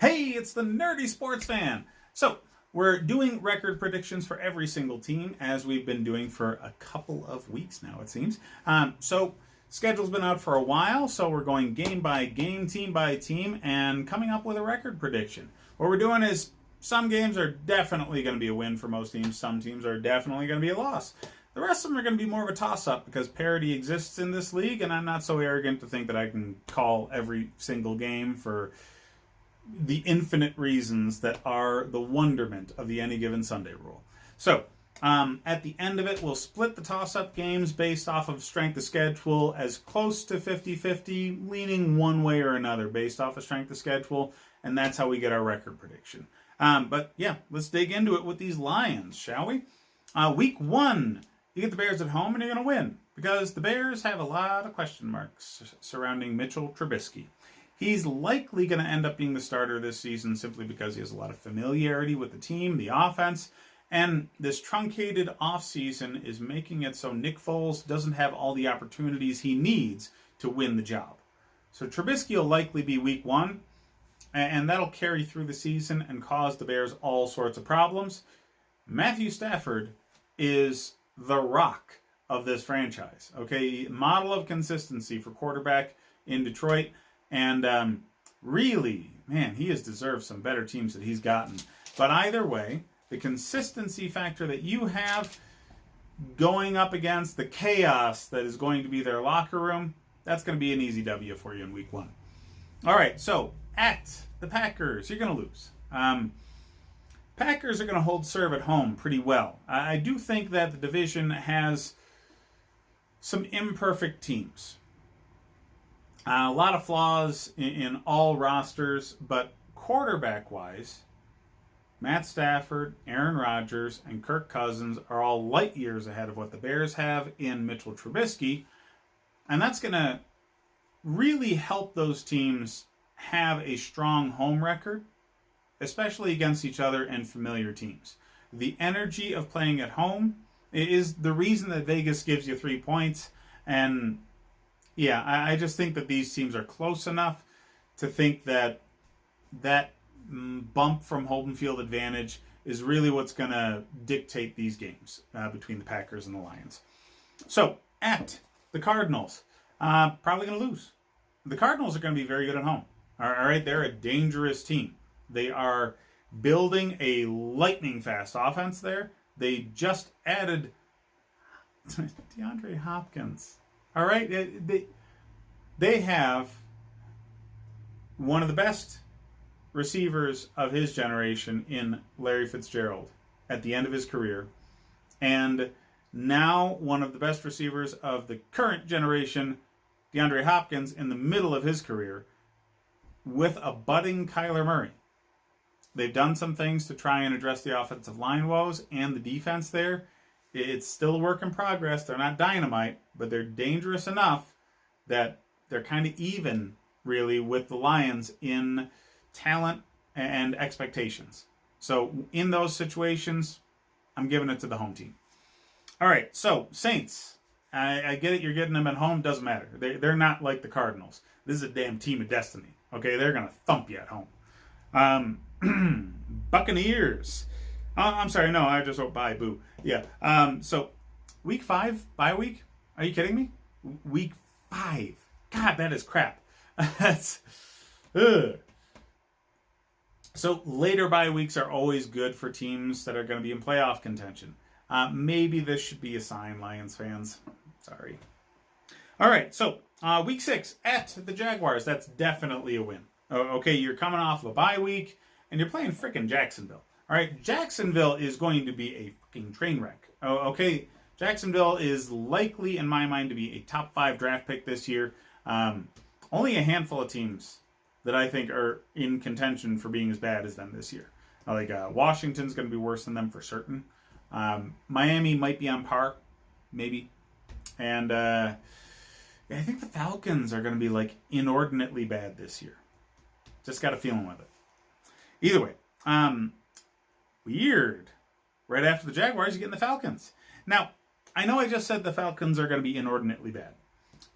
Hey, it's the Nerdy Sports Fan. So, we're doing record predictions for every single team, as we've been doing for a couple of weeks now, it seems. Schedule's been out for a while, so we're going game by game, team by team, and coming up with a record prediction. What we're doing is some games are definitely going to be a win for most teams. Some teams are definitely going to be a loss. The rest of them are going to be more of a toss-up because parity exists in this league, and I'm not so arrogant to think that I can call every single game for the infinite reasons that are the wonderment of the Any Given Sunday rule. So, at the end of it, we'll split the toss-up games based off of strength of schedule as close to 50-50, leaning one way or another based off of strength of schedule, and that's how we get our record prediction. But yeah, let's dig into it with these Lions, shall we? Week 1, you get the Bears at home and you're going to win because the Bears have a lot of question marks surrounding Mitchell Trubisky. He's likely going to end up being the starter this season simply because he has a lot of familiarity with the team, the offense, and this truncated offseason is making it so Nick Foles doesn't have all the opportunities he needs to win the job. So Trubisky will likely be week 1, and that'll carry through the season and cause the Bears all sorts of problems. Matthew Stafford is the rock of this franchise, okay? Model of consistency for quarterback in Detroit. And really, man, he has deserved some better teams that he's gotten. But either way, the consistency factor that you have going up against the chaos that is going to be their locker room, that's going to be an easy W for you in week 1. All right, so at the Packers, you're going to lose. Packers are going to hold serve at home pretty well. I do think that the division has some imperfect teams. A lot of flaws in all rosters, but quarterback-wise, Matt Stafford, Aaron Rodgers, and Kirk Cousins are all light years ahead of what the Bears have in Mitchell Trubisky, and that's going to really help those teams have a strong home record, especially against each other and familiar teams. The energy of playing at home is the reason that Vegas gives you 3 points, and yeah, I just think that these teams are close enough to think that that bump from home field advantage is really what's going to dictate these games between the Packers and the Lions. So, at the Cardinals, probably going to lose. The Cardinals are going to be very good at home. All right, they're a dangerous team. They are building a lightning-fast offense there. They just added DeAndre Hopkins. All right, they have one of the best receivers of his generation in Larry Fitzgerald at the end of his career, and now one of the best receivers of the current generation, DeAndre Hopkins, in the middle of his career, with a budding Kyler Murray. They've done some things to try and address the offensive line woes and the defense there. It's still a work in progress. They're not dynamite, but they're dangerous enough that they're kind of even, really, with the Lions in talent and expectations. So in those situations, I'm giving it to the home team. All right, so Saints. I get it. You're getting them at home. Doesn't matter. They're not like the Cardinals. This is a damn team of destiny. Okay, they're going to thump you at home. Buccaneers. I'm sorry, no, I just wrote bye, boo. Yeah. So, week 5, bye week? Are you kidding me? Week 5. God, that is crap. That's, ugh. So, later bye weeks are always good for teams that are going to be in playoff contention. Maybe this should be a sign, Lions fans. Sorry. All right, so, week 6, at the Jaguars. That's definitely a win. Okay, you're coming off of a bye week, and you're playing frickin' Jacksonville. All right, Jacksonville is going to be a fucking train wreck. Okay, Jacksonville is likely, in my mind, to be a top 5 draft pick this year. Only a handful of teams that I think are in contention for being as bad as them this year. Washington's going to be worse than them for certain. Miami might be on par, maybe. And I think the Falcons are going to be like inordinately bad this year. Just got a feeling with it. Either way, weird. Right after the Jaguars, you get the Falcons. Now, I know I just said the Falcons are going to be inordinately bad.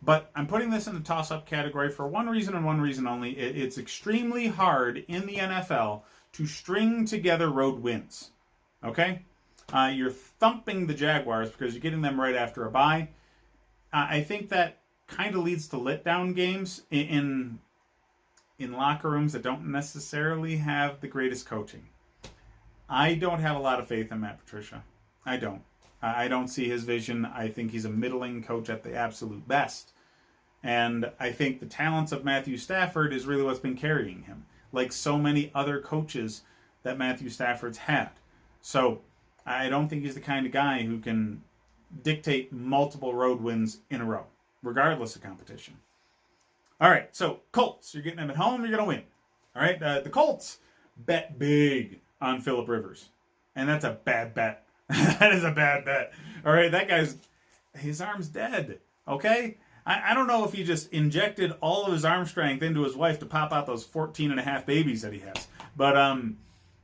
But I'm putting this in the toss-up category for one reason and one reason only. It's extremely hard in the NFL to string together road wins. Okay? You're thumping the Jaguars because you're getting them right after a bye. I think that kind of leads to letdown games in locker rooms that don't necessarily have the greatest coaching. I don't have a lot of faith in Matt Patricia. I don't. I don't see his vision. I think he's a middling coach at the absolute best. And I think the talents of Matthew Stafford is really what's been carrying him, like so many other coaches that Matthew Stafford's had. So I don't think he's the kind of guy who can dictate multiple road wins in a row, regardless of competition. All right, so Colts, you're getting them at home, you're going to win. All right, the Colts bet big on Phillip Rivers, and that's a bad bet. That is a bad bet. All right, that guy's, his arm's dead, okay? I don't know if he just injected all of his arm strength into his wife to pop out those 14 and a half babies that he has. But,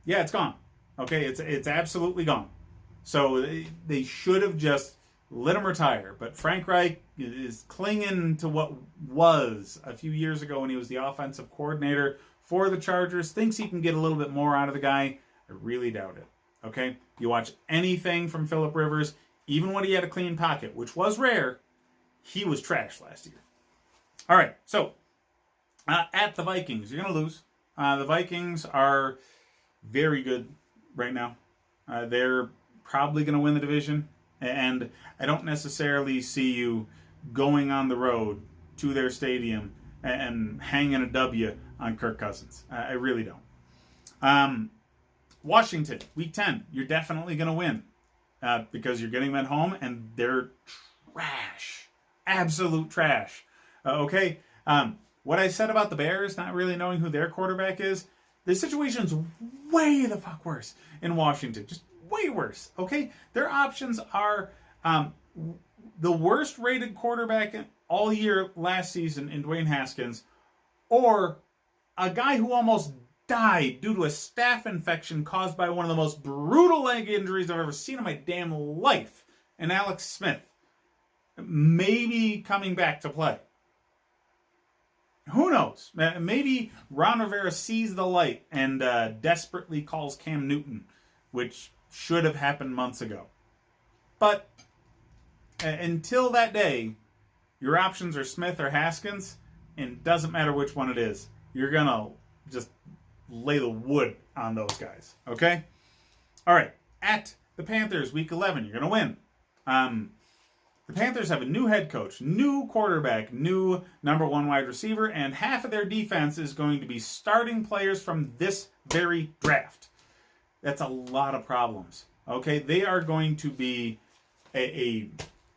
yeah, it's gone. Okay, it's absolutely gone. So they should have just let him retire. But Frank Reich is clinging to what was a few years ago when he was the offensive coordinator for the Chargers. Thinks he can get a little bit more out of the guy. I really doubt it. Okay? You watch anything from Phillip Rivers, even when he had a clean pocket, which was rare, he was trash last year. All right, so at the Vikings, you're going to lose. The Vikings are very good right now. They're probably going to win the division, and I don't necessarily see you going on the road to their stadium and hanging a W on Kirk Cousins. I really don't. Washington, week 10, you're definitely going to win because you're getting them at home, and they're trash. Absolute trash. Okay? What I said about the Bears not really knowing who their quarterback is, the situation's way the fuck worse in Washington. Just way worse. Okay? Their options are the worst rated quarterback all year last season in Dwayne Haskins, or a guy who almost died due to a staph infection caused by one of the most brutal leg injuries I've ever seen in my damn life, and Alex Smith. Maybe coming back to play. Who knows? Maybe Ron Rivera sees the light and desperately calls Cam Newton, which should have happened months ago. But until that day, your options are Smith or Haskins, and it doesn't matter which one it is. You're going to just lay the wood on those guys. Okay? All right. At the Panthers, week 11, you're going to win. The Panthers have a new head coach, new quarterback, new number one wide receiver, and half of their defense is going to be starting players from this very draft. That's a lot of problems. Okay? They are going to be a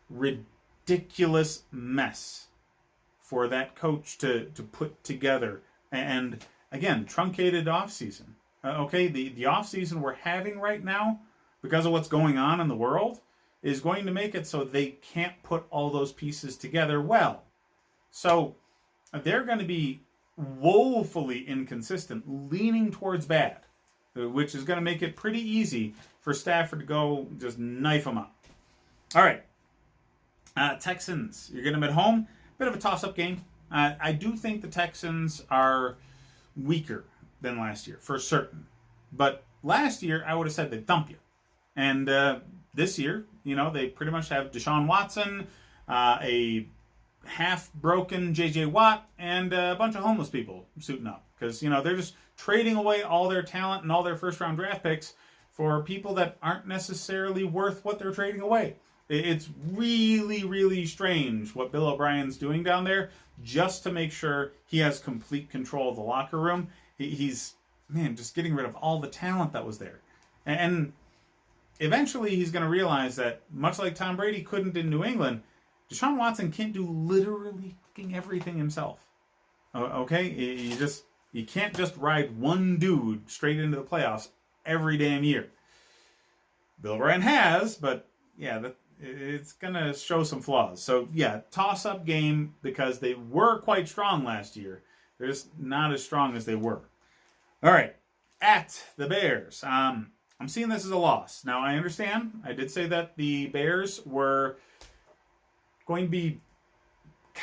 ridiculous mess for that coach to put together. And again, truncated offseason. Okay? The offseason we're having right now, because of what's going on in the world, is going to make it so they can't put all those pieces together well. So they're going to be woefully inconsistent, leaning towards bad, which is going to make it pretty easy for Stafford to go just knife them up. All right. Texans, you're getting them at home. Bit of a toss-up game. I do think the Texans are weaker than last year, for certain. But last year, I would have said they'd thump you. And this year, they pretty much have Deshaun Watson, a half-broken J.J. Watt, and a bunch of homeless people suiting up. Because, they're just trading away all their talent and all their first-round draft picks for people that aren't necessarily worth what they're trading away. It's really, really strange what Bill O'Brien's doing down there just to make sure he has complete control of the locker room. He's, just getting rid of all the talent that was there. And eventually he's going to realize that, much like Tom Brady couldn't in New England, Deshaun Watson can't do literally fucking everything himself. Okay? You can't just ride one dude straight into the playoffs every damn year. Bill O'Brien has, but yeah, it's going to show some flaws. So yeah, toss-up game because they were quite strong last year. They're just not as strong as they were. All right, at the Bears. I'm seeing this as a loss. Now, I understand. I did say that the Bears were going to be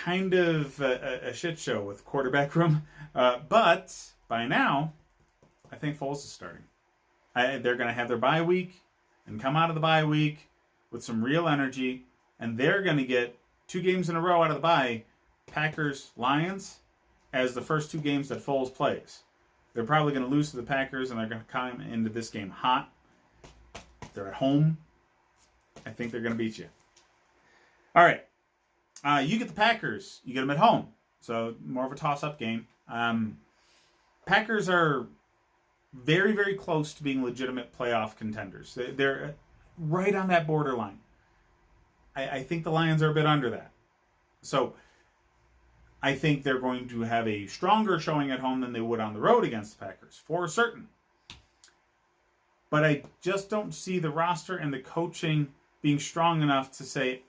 kind of a shit show with quarterback room. But by now, I think Foles is starting. They're going to have their bye week and come out of the bye week with some real energy, and they're going to get 2 games in a row out of the bye, Packers-Lions, as the first 2 games that Foles plays. They're probably going to lose to the Packers, and they're going to come into this game hot. They're at home. I think they're going to beat you. All right. You get the Packers. You get them at home. So more of a toss-up game. Packers are very, very close to being legitimate playoff contenders. They're right on that borderline. I think the Lions are a bit under that. So I think they're going to have a stronger showing at home than they would on the road against the Packers, for certain. But I just don't see the roster and the coaching being strong enough to say,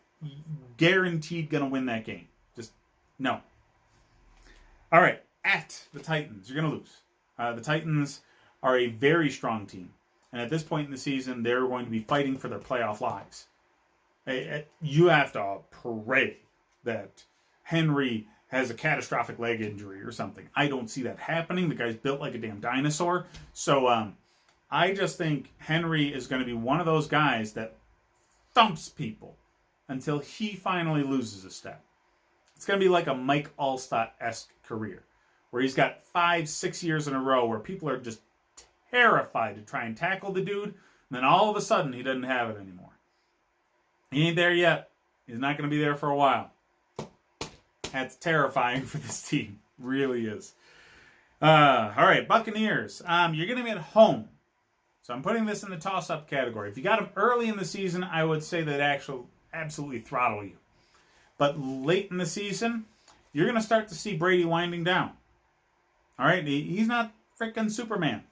guaranteed going to win that game. Just, no. All right, at the Titans, you're going to lose. The Titans are a very strong team. And at this point in the season, they're going to be fighting for their playoff lives. You have to pray that Henry has a catastrophic leg injury or something. I don't see that happening. The guy's built like a damn dinosaur. So I just think Henry is going to be one of those guys that thumps people until he finally loses a step. It's going to be like a Mike Alstott-esque career, where he's got 5-6 years in a row where people are just terrified to try and tackle the dude, and then all of a sudden he doesn't have it anymore. He ain't there yet. He's not going to be there for a while. That's terrifying for this team. Really is. All right, Buccaneers. You're going to be at home. So I'm putting this in the toss-up category. If you got them early in the season, I would say that absolutely throttle you. But late in the season, you're going to start to see Brady winding down. All right? He's not freaking Superman.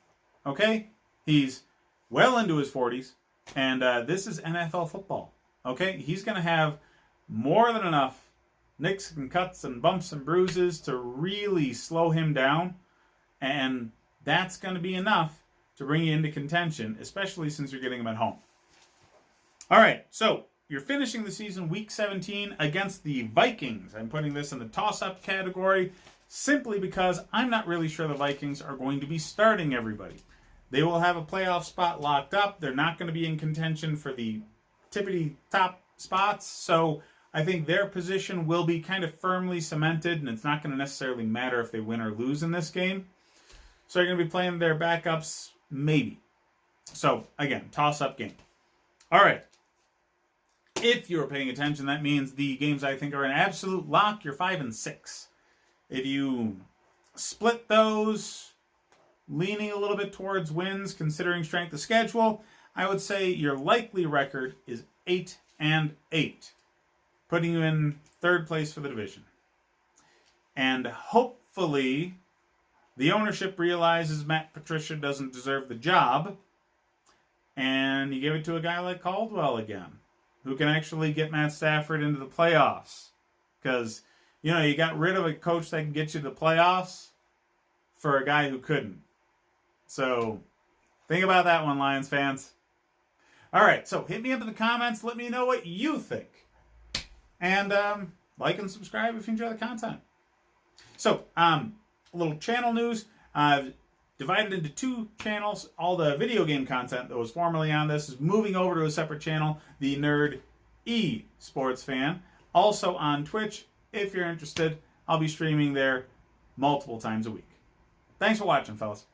Okay? He's well into his 40s, and this is NFL football. Okay? He's going to have more than enough nicks and cuts and bumps and bruises to really slow him down, and that's going to be enough to bring you into contention, especially since you're getting him at home. All right, so you're finishing the season week 17 against the Vikings. I'm putting this in the toss-up category simply because I'm not really sure the Vikings are going to be starting everybody. They will have a playoff spot locked up. They're not going to be in contention for the tippity top spots, so I think their position will be kind of firmly cemented, and it's not going to necessarily matter if they win or lose in this game. So you're going to be playing their backups, maybe. So, again, toss-up game. All right. If you're paying attention, that means the games I think are an absolute lock. You're 5-6. If you split those, leaning a little bit towards wins, considering strength of schedule, I would say your likely record is 8-8, putting you in third place for the division. And hopefully the ownership realizes Matt Patricia doesn't deserve the job, and you give it to a guy like Caldwell again, who can actually get Matt Stafford into the playoffs. Because, you got rid of a coach that can get you to the playoffs for a guy who couldn't. So, think about that one, Lions fans. All right, so hit me up in the comments. Let me know what you think. And like and subscribe if you enjoy the content. So, a little channel news. I've divided into 2 channels. All the video game content that was formerly on this is moving over to a separate channel, the Nerd Sports Fan. Also on Twitch, if you're interested, I'll be streaming there multiple times a week. Thanks for watching, fellas.